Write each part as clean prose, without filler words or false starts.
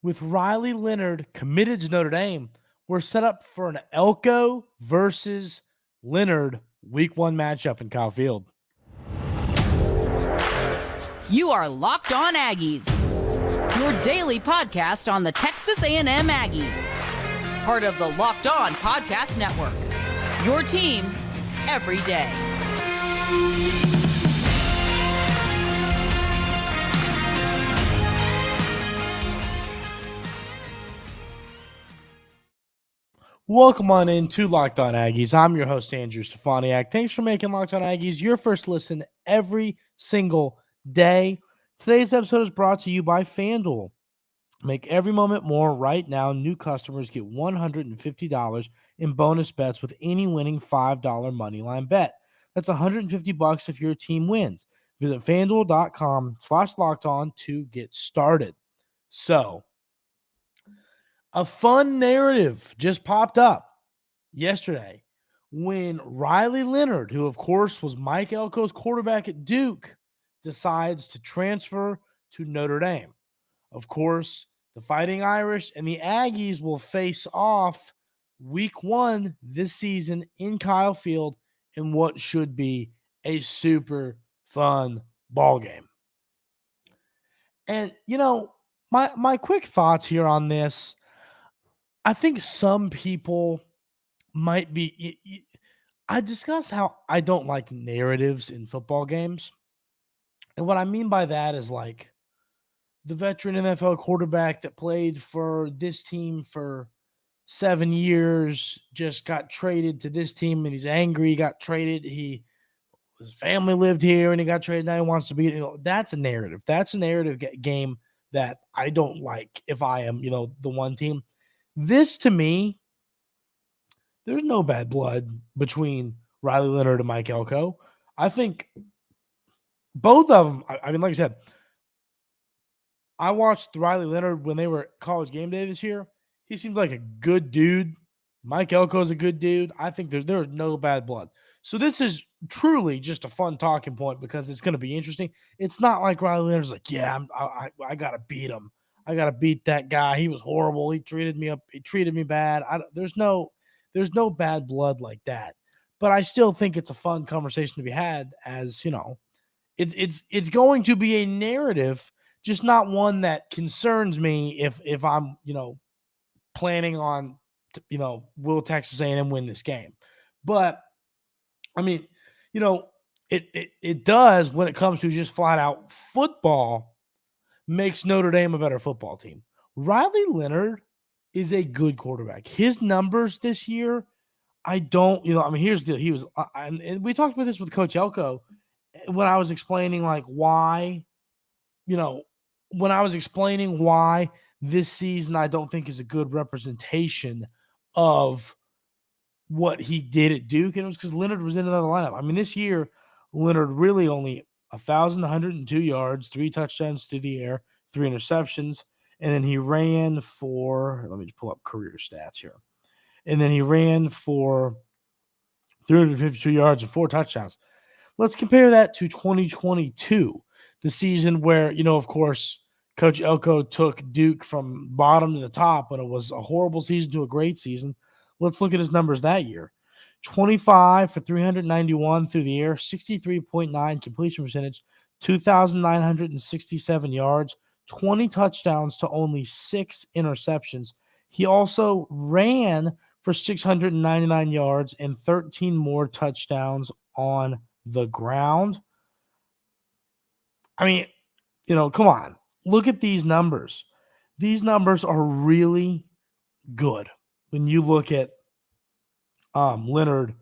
With Riley Leonard committed to Notre Dame, we're set up for an Elko versus Leonard Week 1 matchup in Kyle Field. You are Locked On Aggies, your daily podcast on the Texas A&M Aggies. Part of the Locked On Podcast Network, your team every day. Welcome on into Locked On Aggies. I'm your host, Andrew Stefaniak. Thanks for making Locked On Aggies your first listen every single day. Today's episode is brought to you by FanDuel. Make every moment more. Right now, new customers get $150 in bonus bets with any winning $5 moneyline bet. That's $150 if your team wins. Visit FanDuel.com/lockedon to get started. So, a fun narrative just popped up yesterday when Riley Leonard, who of course was Mike Elko's quarterback at Duke, decides to transfer to Notre Dame. Of course, the Fighting Irish and the Aggies will face off Week 1 this season in Kyle Field in what should be a super fun ball game. And, my quick thoughts here on this, I think some people might be – I discussed how I don't like narratives in football games. And what I mean by that is like the veteran NFL quarterback that played for this team for 7 years just got traded to this team and he's angry. He got traded. His family lived here and he got traded. Now he wants to be – that's a narrative. That's a narrative game that I don't like if I am, the one team. This, to me, there's no bad blood between Riley Leonard and Mike Elko. I think both of them, I mean, like I said, I watched Riley Leonard when they were at College Game Day this year. He seems like a good dude. Mike Elko is a good dude. I think there's no bad blood. So this is truly just a fun talking point because it's going to be interesting. It's not like Riley Leonard's like, yeah, I got to beat him. I got to beat that guy. He was horrible. He treated me up. He treated me bad. There's no bad blood like that. But I still think it's a fun conversation to be had as, it's going to be a narrative, just not one that concerns me if I'm, planning on, will Texas A&M win this game? But, I mean, it does when it comes to just flat out football, makes Notre Dame a better football team. Riley Leonard is a good quarterback. His numbers this year, here's the deal. He was, and we talked about this with Coach Elko when I was explaining why this season I don't think is a good representation of what he did at Duke. And it was because Leonard was in another lineup. I mean, this year, Leonard really only 1,102 yards, 3 touchdowns through the air, 3 interceptions. And then he ran for, let me just pull up career stats here. And then he ran for 352 yards and 4 touchdowns. Let's compare that to 2022, the season where, of course, Coach Elko took Duke from bottom to the top, but it was a horrible season to a great season. Let's look at his numbers that year. 25 for 391 through the air, 63.9 completion percentage, 2,967 yards, 20 touchdowns to only 6 interceptions. He also ran for 699 yards and 13 more touchdowns on the ground. I mean, come on. Look at these numbers. These numbers are really good when you look at Leonard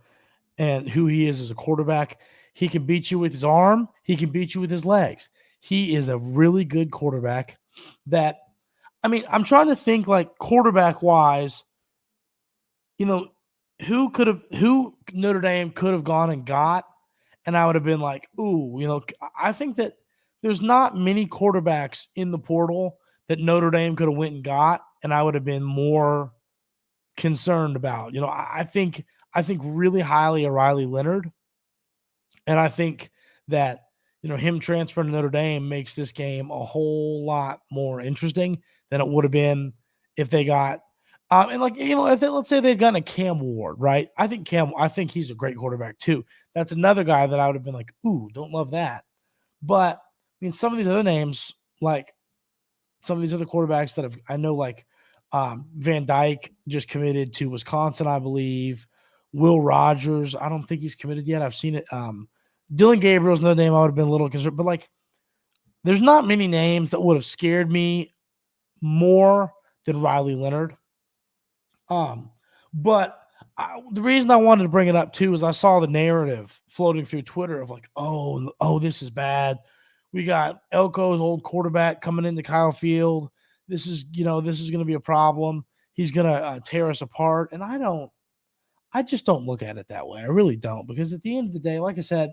and who he is as a quarterback. He can beat you with his arm. He can beat you with his legs. He is a really good quarterback that, I'm trying to think quarterback-wise, who Notre Dame could have gone and got, and I would have been like, ooh, I think that there's not many quarterbacks in the portal that Notre Dame could have went and got, and I would have been more concerned about. I think really highly of Riley Leonard, and I think that him transferring to Notre Dame makes this game a whole lot more interesting than it would have been if they got and like, if let's say they'd gotten a Cam Ward, right? I think he's a great quarterback too. That's another guy that I would have been like, ooh, don't love that. But I mean, some of these other names, like some of these other quarterbacks that I know, like Van Dyke just committed to Wisconsin, I believe. Will Rogers, I don't think he's committed yet. I've seen it. Dylan Gabriel's another name I would have been a little concerned, but like, there's not many names that would have scared me more than Riley Leonard. But the reason I wanted to bring it up too is I saw the narrative floating through Twitter of like, oh, this is bad. We got Elko's old quarterback coming into Kyle Field. This is going to be a problem. He's going to tear us apart. And I just don't look at it that way. I really don't, because at the end of the day, like I said,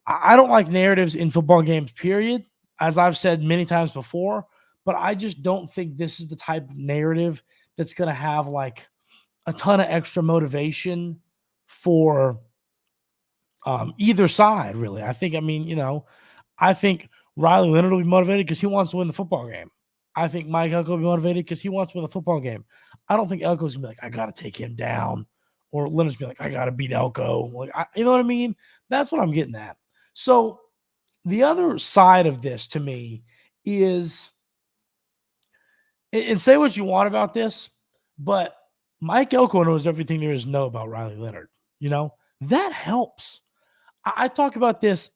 I don't like narratives in football games, period, as I've said many times before, but I just don't think this is the type of narrative that's going to have like a ton of extra motivation for either side, really. I think Riley Leonard will be motivated because he wants to win the football game. I think Mike Elko will be motivated because he wants to win the football game. I don't think Elko's going to be like, I got to take him down. Or Leonard's going to be like, I got to beat Elko. Like, you know what I mean? That's what I'm getting at. So the other side of this to me is, and say what you want about this, but Mike Elko knows everything there is to know about Riley Leonard. That helps. I talk about this,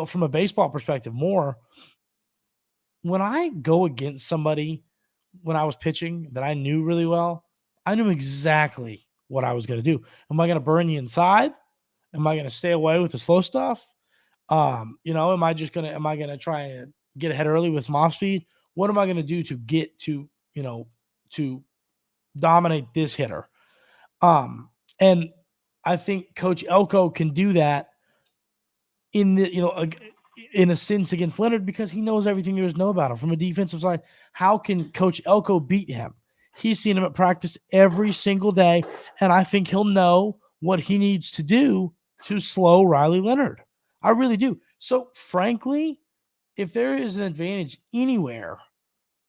from a baseball perspective more. When I go against somebody when I was pitching that I knew really well, I knew exactly what I was going to do. Am I going to burn you inside? Am I going to stay away with the slow stuff? Am I going to try and get ahead early with some off speed? What am I going to do to get to dominate this hitter? And I think Coach Elko can do that in a sense against Leonard, because he knows everything there is to know about him. From a defensive side, how can Coach Elko beat him? He's seen him at practice every single day, and I think he'll know what he needs to do to slow Riley Leonard. I really do. So, frankly, if there is an advantage anywhere,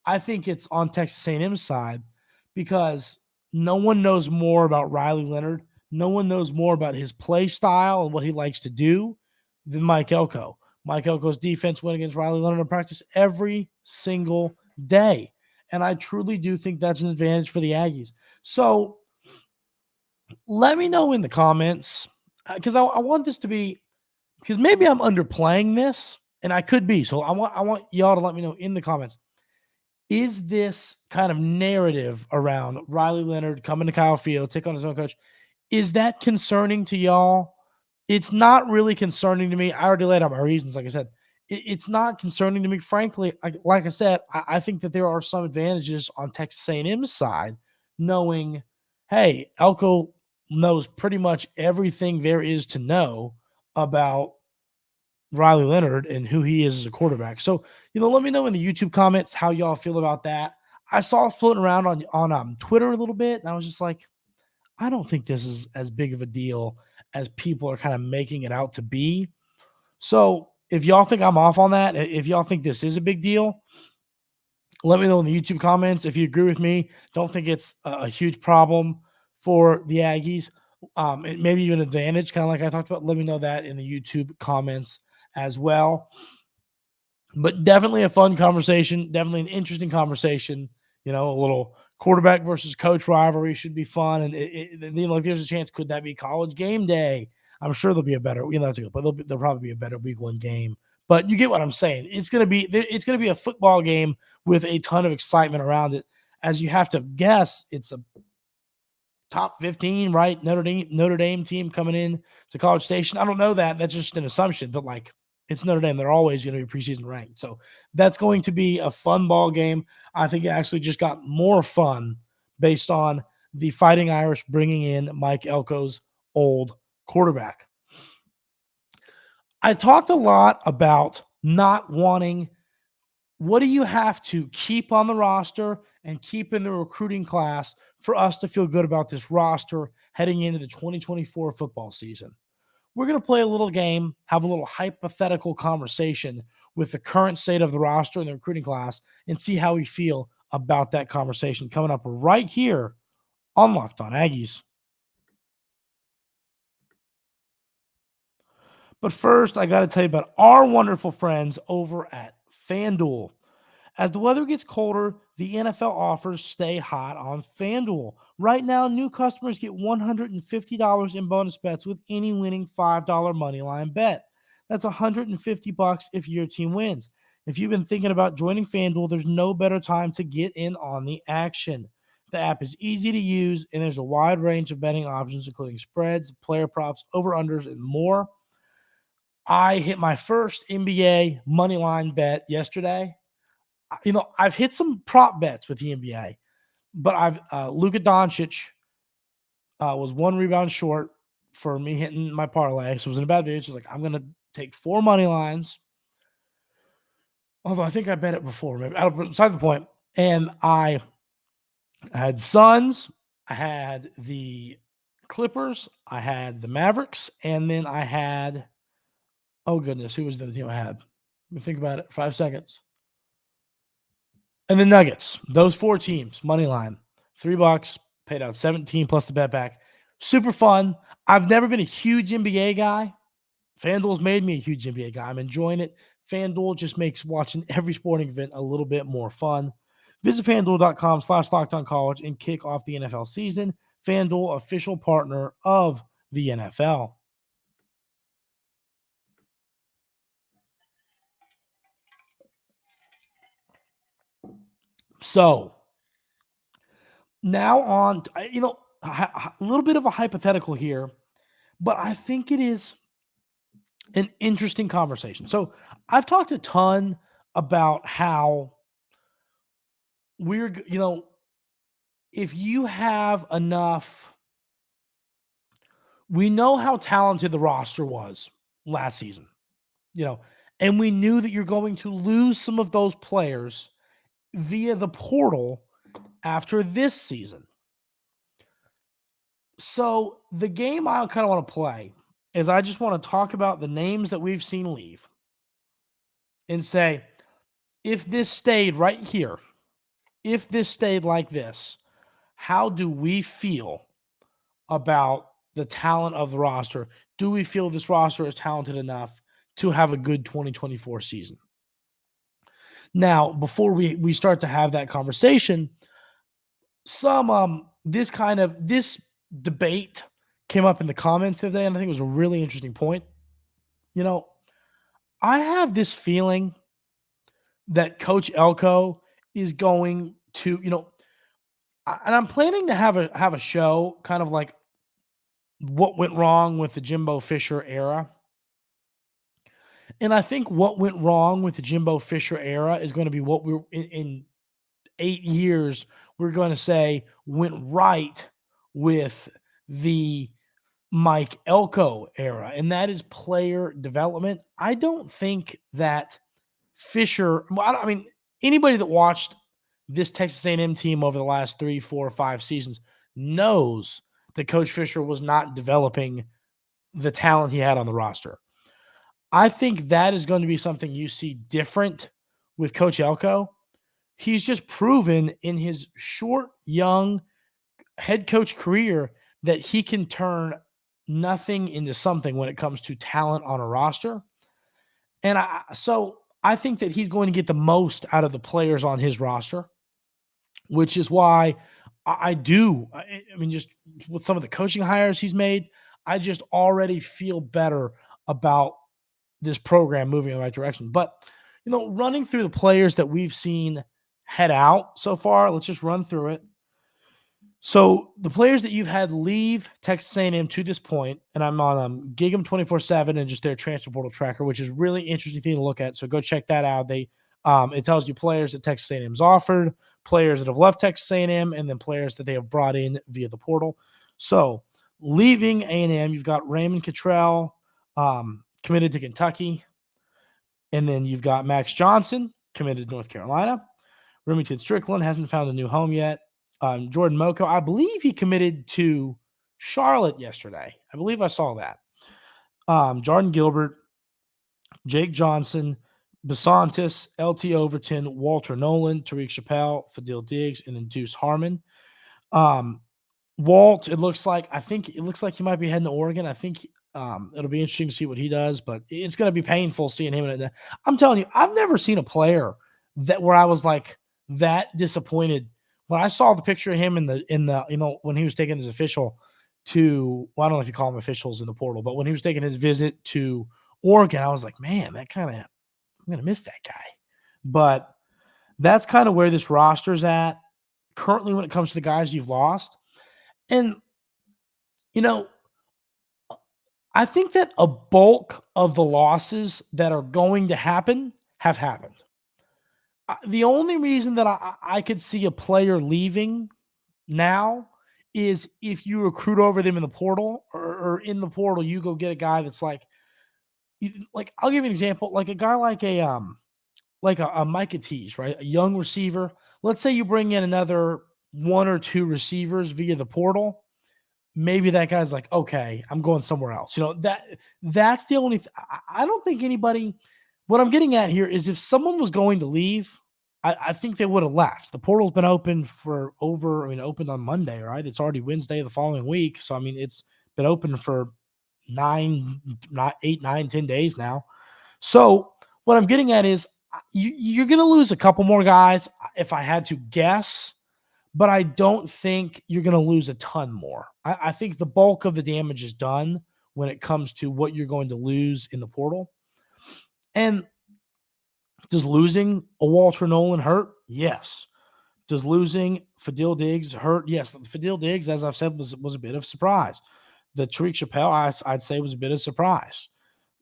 I think it's on Texas A&M's side, because no one knows more about Riley Leonard. No one knows more about his play style and what he likes to do than Mike Elko. Mike Elko's defense went against Riley Leonard in practice every single day. And I truly do think that's an advantage for the Aggies. So let me know in the comments, because I want this to be, because maybe I'm underplaying this, and I could be. So I want y'all to let me know in the comments. Is this kind of narrative around Riley Leonard coming to Kyle Field, take on his own coach, is that concerning to y'all? It's not really concerning to me. I already laid out my reasons. Like I said, it's not concerning to me. Frankly, like I said, I think that there are some advantages on Texas A&M's side, knowing, hey, Elko knows pretty much everything there is to know about Riley Leonard and who he is as a quarterback. So, let me know in the YouTube comments how y'all feel about that. I saw it floating around on Twitter a little bit, and I was just like, I don't think this is as big of a deal as people are kind of making it out to be. So if y'all think I'm off on that, if y'all think this is a big deal, let me know in the YouTube comments. If you agree with me, don't think it's a huge problem for the Aggies, maybe even an advantage, kind of like I talked about. Let me know that in the YouTube comments as well. But definitely a fun conversation, definitely an interesting conversation. A little quarterback versus coach rivalry should be fun. And there's a chance, could that be college game day? I'm sure there'll be a better, that's good, but there'll probably be a better week one game. But you get what I'm saying. It's going to be a football game with a ton of excitement around it. As you have to guess, it's a top 15, right? Notre Dame team coming in to College Station. I don't know that. That's just an assumption, but like, it's Notre Dame. They're always going to be preseason ranked. So that's going to be a fun ball game. I think it actually just got more fun based on the Fighting Irish bringing in Mike Elko's old quarterback. I talked a lot about not wanting, what do you have to keep on the roster and keep in the recruiting class for us to feel good about this roster heading into the 2024 football season? we're going to play a little game, have a little hypothetical conversation with the current state of the roster and the recruiting class, and see how we feel about that conversation coming up right here on Locked On Aggies. But first, I got to tell you about our wonderful friends over at FanDuel. As the weather gets colder, the NFL offers stay hot on FanDuel. Right now, new customers get $150 in bonus bets with any winning $5 moneyline bet. That's $150 if your team wins. If you've been thinking about joining FanDuel, there's no better time to get in on the action. The app is easy to use, and there's a wide range of betting options, including spreads, player props, over-unders, and more. I hit my first NBA moneyline bet yesterday. I've hit some prop bets with the NBA, but Luka Doncic was one rebound short for me hitting my parlay. So it was in a bad mood. So I'm going to take 4 money lines. Although I think I bet it before, maybe beside the point. And I had Suns, I had the Clippers, I had the Mavericks, and then I had, oh goodness, who was the other team I had? Let me think about it. 5 seconds. And the Nuggets, those 4 teams, money line, $3, paid out 17 plus the bet back. Super fun. I've never been a huge NBA guy. FanDuel's made me a huge NBA guy. I'm enjoying it. FanDuel just makes watching every sporting event a little bit more fun. Visit FanDuel.com/LockedOnCollege and kick off the NFL season. FanDuel, official partner of the NFL. So now on, a little bit of a hypothetical here, but I think it is an interesting conversation. So I've talked a ton about how if you have enough, we know how talented the roster was last season, and we knew that you're going to lose some of those players via the portal after this season. So the game I kind of want to play is I just want to talk about the names that we've seen leave and say, if this stayed right here, if this stayed like this, how do we feel about the talent of the roster? Do we feel this roster is talented enough to have a good 2024 season? Now, before we start to have that conversation, this debate came up in the comments today, and I think it was a really interesting point. I have this feeling that Coach Elko is going to, and I'm planning to have a show kind of like what went wrong with the Jimbo Fisher era. And I think what went wrong with the Jimbo Fisher era is going to be what we're in 8 years, we're going to say went right with the Mike Elko era, and that is player development. I don't think that Fisher, anybody that watched this Texas A&M team over the last 3, 4, 5 seasons knows that Coach Fisher was not developing the talent he had on the roster. I think that is going to be something you see different with Coach Elko. He's just proven in his short, young head coach career that he can turn nothing into something when it comes to talent on a roster. And so I think that he's going to get the most out of the players on his roster, which is why just with some of the coaching hires he's made, I just already feel better about this program moving in the right direction. But, running through the players that we've seen head out so far, let's just run through it. So the players that you've had leave Texas A&M to this point, and I'm on Gig'em 24/7 and just their transfer portal tracker, which is really interesting thing to look at. So go check that out. It tells you players that Texas A&M's offered, players that have left Texas A&M, and then players that they have brought in via the portal. So leaving A&M, you've got Raymond Cottrell, committed to Kentucky, and then you've got Max Johnson committed to North Carolina. Remington Strickland hasn't found a new home yet. Jordan Moko, I believe he committed to Charlotte yesterday. I believe I saw that. Jordan Gilbert, Jake Johnson, Basantis, LT Overton, Walter Nolan, Tariq Chappelle, Fadil Diggs, and then Deuce Harmon. Walt, it looks like he might be heading to Oregon. I think it'll be interesting to see what he does, but it's going to be painful seeing him in it. I'm telling you, I've never seen a player where I was like that disappointed when I saw the picture of him in the when he was taking his official to, well, I don't know if you call them officials in the portal, but when he was taking his visit to Oregon, I was like, man, I'm going to miss that guy. But that's kind of where this roster's at currently when it comes to the guys you've lost. And, I think that a bulk of the losses that are going to happen have happened. The only reason that I could see a player leaving now is if you recruit over them in the portal or in the portal, you go get a guy that's like I'll give you an example, like a guy like a Micah Tease, right? A young receiver. Let's say you bring in another one or two receivers via the portal. Maybe that guy's like, okay, I'm going somewhere else. That's the only I don't think anybody, what I'm getting at here is if someone was going to leave, I think they would have left. The portal's been open opened on Monday, right? It's already Wednesday the following week. So, it's been open for 10 days now. So what I'm getting at is you're going to lose a couple more guys if I had to guess, but I don't think you're going to lose a ton more. I think the bulk of the damage is done when it comes to what you're going to lose in the portal. And does losing a Walter Nolan hurt? Yes. Does losing Fadil Diggs hurt? Yes. Fadil Diggs, as I've said, was a bit of a surprise. The Tariq Chappelle, I'd say, was a bit of a surprise.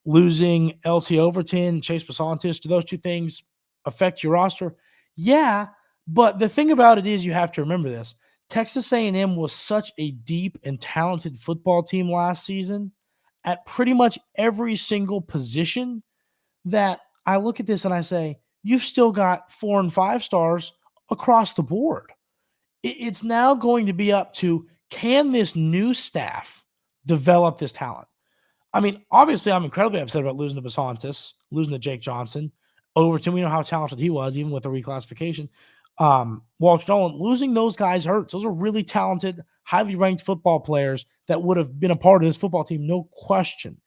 Losing LT Overton, Chase Basantis, do those two things affect your roster? Yeah, but the thing about it is you have to remember this. Texas A&M was such a deep and talented football team last season at pretty much every single position that I look at this and I say, you've still got 4 and 5 stars across the board. It's now going to be up to, can this new staff develop this talent? Obviously, I'm incredibly upset about losing to Basantis, losing to Jake Johnson. Overton, we know how talented he was, even with the reclassification. Walter Nolan, losing those guys hurts. Those are really talented, highly ranked football players that would have been a part of this football team, no question.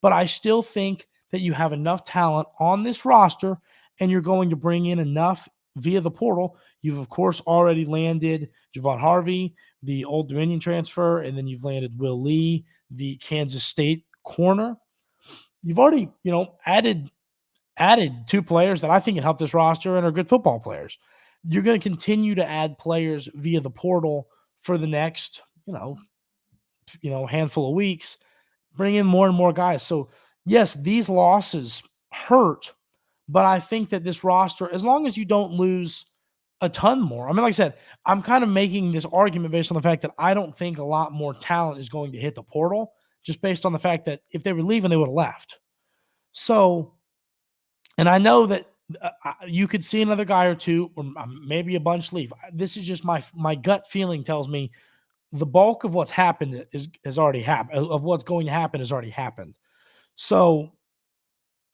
But I still think that you have enough talent on this roster, and you're going to bring in enough via the portal. You've, of course, already landed Javon Harvey, the Old Dominion transfer, and then you've landed Will Lee, the Kansas State corner. You've already, added 2 players that I think can help this roster and are good football players. You're going to continue to add players via the portal for the next, handful of weeks, bring in more and more guys. So, yes, these losses hurt, but I think that this roster, as long as you don't lose a ton more, like I said, I'm kind of making this argument based on the fact that I don't think a lot more talent is going to hit the portal, just based on the fact that if they were leaving, they would have left. So, and I know that you could see another guy or two, or maybe a bunch leave. This is just my gut feeling tells me the bulk of what's happened has already happened. Of what's going to happen has already happened. So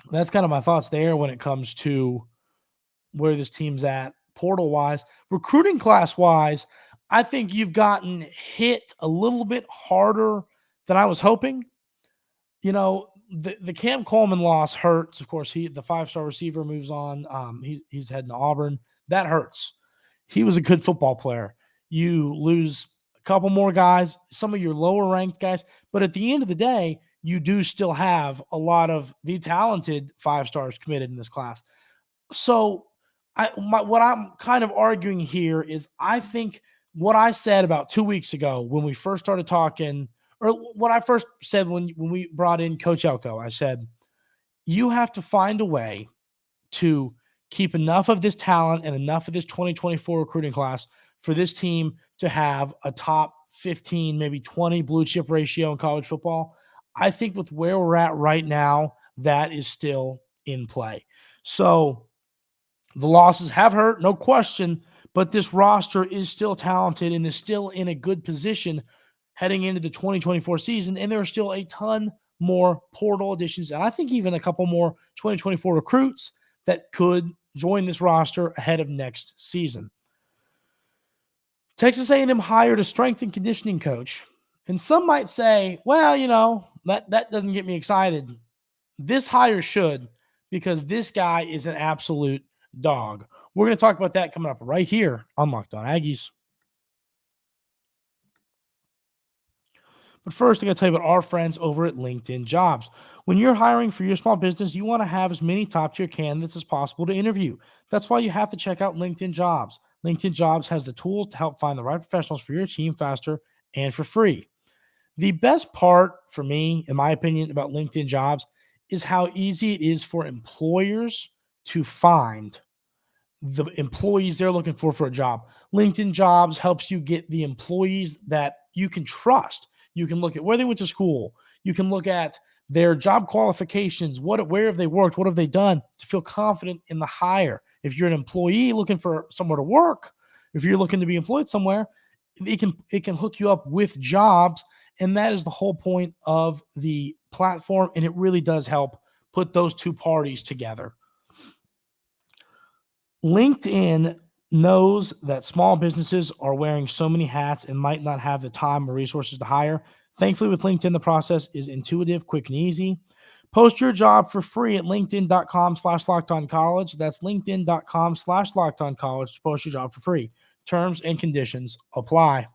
that's kind of my thoughts there when it comes to where this team's at portal wise. Recruiting class wise, I think you've gotten hit a little bit harder than I was hoping. The Cam Coleman loss hurts. Of course, the 5-star receiver moves on. He's heading to Auburn. That hurts. He was a good football player. You lose a couple more guys, some of your lower ranked guys, but at the end of the day, you do still have a lot of the talented 5 stars committed in this class. So what I'm kind of arguing here is I think what I said about 2 weeks ago when we first started talking, or what I first said when we brought in Coach Elko, I said, you have to find a way to keep enough of this talent and enough of this 2024 recruiting class for this team to have a top 15, maybe 20 blue chip ratio in college football. I think with where we're at right now, that is still in play. So the losses have hurt, no question, but this roster is still talented and is still in a good position heading into the 2024 season, and there are still a ton more portal additions, and I think even a couple more 2024 recruits that could join this roster ahead of next season. Texas A&M hired a strength and conditioning coach, and some might say, well, that doesn't get me excited. This hire should, because this guy is an absolute dog. We're going to talk about that coming up right here on Locked On Aggies. But first, I got to tell you about our friends over at LinkedIn Jobs. When you're hiring for your small business, you want to have as many top-tier candidates as possible to interview. That's why you have to check out LinkedIn Jobs. LinkedIn Jobs has the tools to help find the right professionals for your team faster and for free. The best part for me, in my opinion, about LinkedIn Jobs is how easy it is for employers to find the employees they're looking for a job. LinkedIn Jobs helps you get the employees that you can trust. You can look at where they went to school. You can look at their job qualifications, where have they worked, what have they done to feel confident in the hire. If you're an employee looking for somewhere to work, if you're looking to be employed somewhere, it can hook you up with jobs, and that is the whole point of the platform, and it really does help put those two parties together. LinkedIn knows that small businesses are wearing so many hats and might not have the time or resources to hire. Thankfully, with LinkedIn, the process is intuitive, quick, and easy. Post your job for free at linkedin.com/lockedoncollege. That's linkedin.com/lockedoncollege to post your job for free. Terms and conditions apply.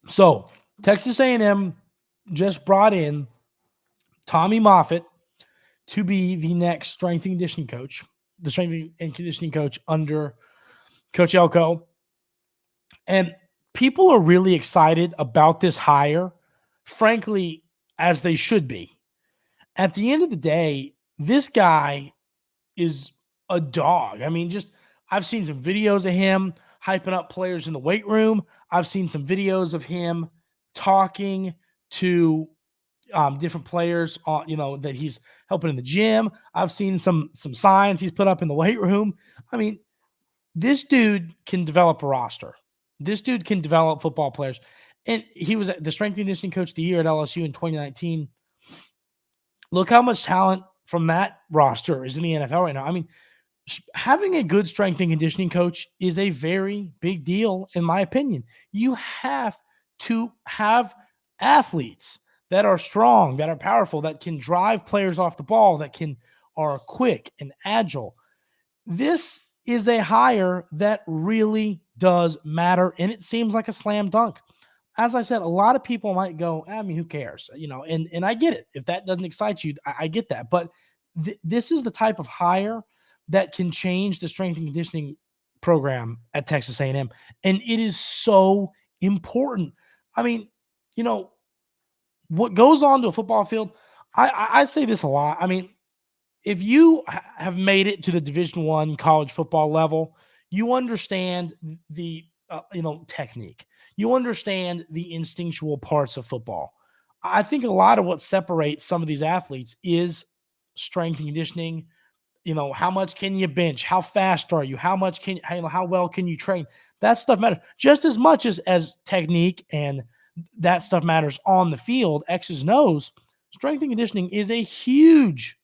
So, Texas A&M just brought in Tommy Moffitt to be the next strength and conditioning coach, the strength and conditioning coach under Coach Elko. And people are really excited about this hire, frankly, as they should be. At the end of the day, this guy is a dog. I mean, I've seen some videos of him hyping up players in the weight room. I've seen some videos of him talking to different players, that he's helping in the gym. I've seen some signs he's put up in the weight room. I mean, this dude can develop a roster. This dude can develop football players. And he was the strength and conditioning coach of the year at LSU in 2019. Look how much talent from that roster is in the NFL right now. I mean, having a good strength and conditioning coach is a very big deal, in my opinion. You have to have athletes that are strong, that are powerful, that can drive players off the ball, that are quick and agile. This is a hire that really does matter, and it seems like a slam dunk. As I said, a lot of people might go, I mean, who cares? And I get it. If that doesn't excite you, I get that. But this is the type of hire that can change the strength and conditioning program at Texas A&M. And it is so important. I mean, what goes on to a football field, I say this a lot. I mean, if you have made it to the Division I college football level, you understand the technique. You understand the instinctual parts of football. I think a lot of what separates some of these athletes is strength and conditioning. How much can you bench? How fast are you? How well can you train? That stuff matters just as much as technique, and that stuff matters on the field. X's and O's. Strength and conditioning is a huge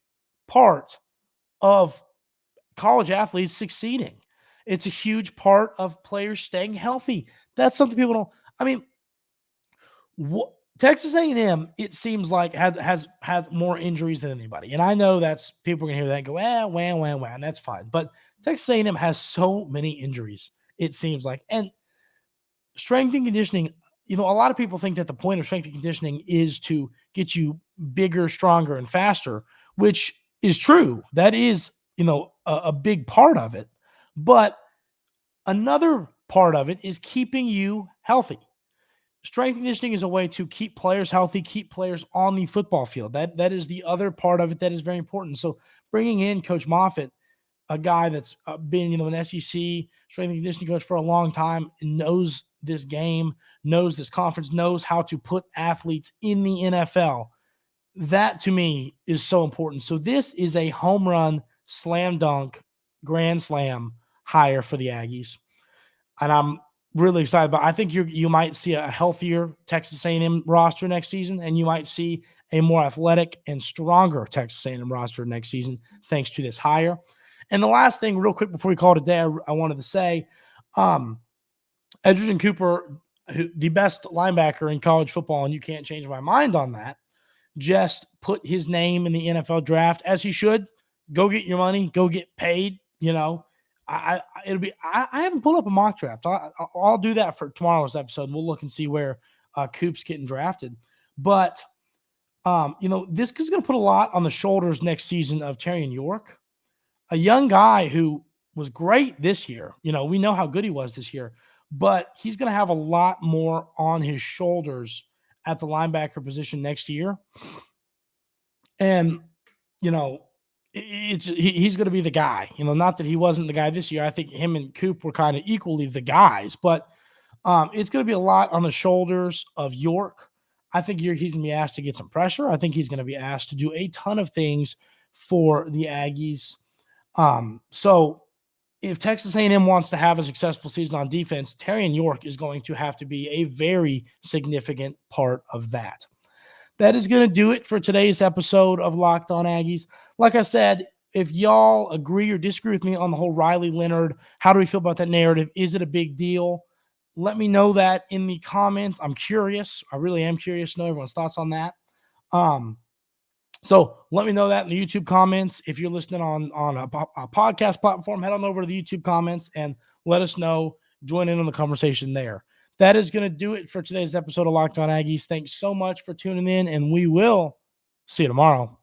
part of college athletes succeeding. It's a huge part of players staying healthy. That's something people don't. I mean, Texas A&M, it seems like has had more injuries than anybody, and I know that's people are gonna hear that and go, wah, and that's fine. But Texas A&M has so many injuries, it seems like, and strength and conditioning. A lot of people think that the point of strength and conditioning is to get you bigger, stronger, and faster, which is true. That is, a big part of it. But another part of it is keeping you healthy. Strength and conditioning is a way to keep players healthy, keep players on the football field. That is the other part of it that is very important. So bringing in Coach Moffitt, a guy that's been, an SEC strength and conditioning coach for a long time, and knows this game, knows this conference, knows how to put athletes in the NFL. That to me is so important. So this is a home run, slam dunk, grand slam hire for the Aggies. And I'm really excited, but I think you might see a healthier Texas A&M roster next season, and you might see a more athletic and stronger Texas A&M roster next season thanks to this hire. And the last thing, real quick before we call it a day, I wanted to say, Edgerton Cooper, the best linebacker in college football, and you can't change my mind on that, just put his name in the NFL draft, as he should. Go get your money, go get paid, I haven't pulled up a mock draft. I'll do that for tomorrow's episode. We'll look and see where Coop's getting drafted. But this is going to put a lot on the shoulders next season of Terrion York, a young guy who was great this year. We know how good he was this year, but he's going to have a lot more on his shoulders at the linebacker position next year. And, he's going to be the guy, not that he wasn't the guy this year. I think him and Coop were kind of equally the guys, but it's going to be a lot on the shoulders of York. I think he's going to be asked to get some pressure. I think he's going to be asked to do a ton of things for the Aggies. So if Texas A&M wants to have a successful season on defense, Terrion York is going to have to be a very significant part of that. That is going to do it for today's episode of Locked On Aggies. Like I said, if y'all agree or disagree with me on the whole Riley Leonard, how do we feel about that narrative? Is it a big deal? Let me know that in the comments. I'm curious. I really am curious to know everyone's thoughts on that. So let me know that in the YouTube comments. If you're listening on a podcast platform, head on over to the YouTube comments and let us know. Join in on the conversation there. That is going to do it for today's episode of Locked On Aggies. Thanks so much for tuning in, and we will see you tomorrow.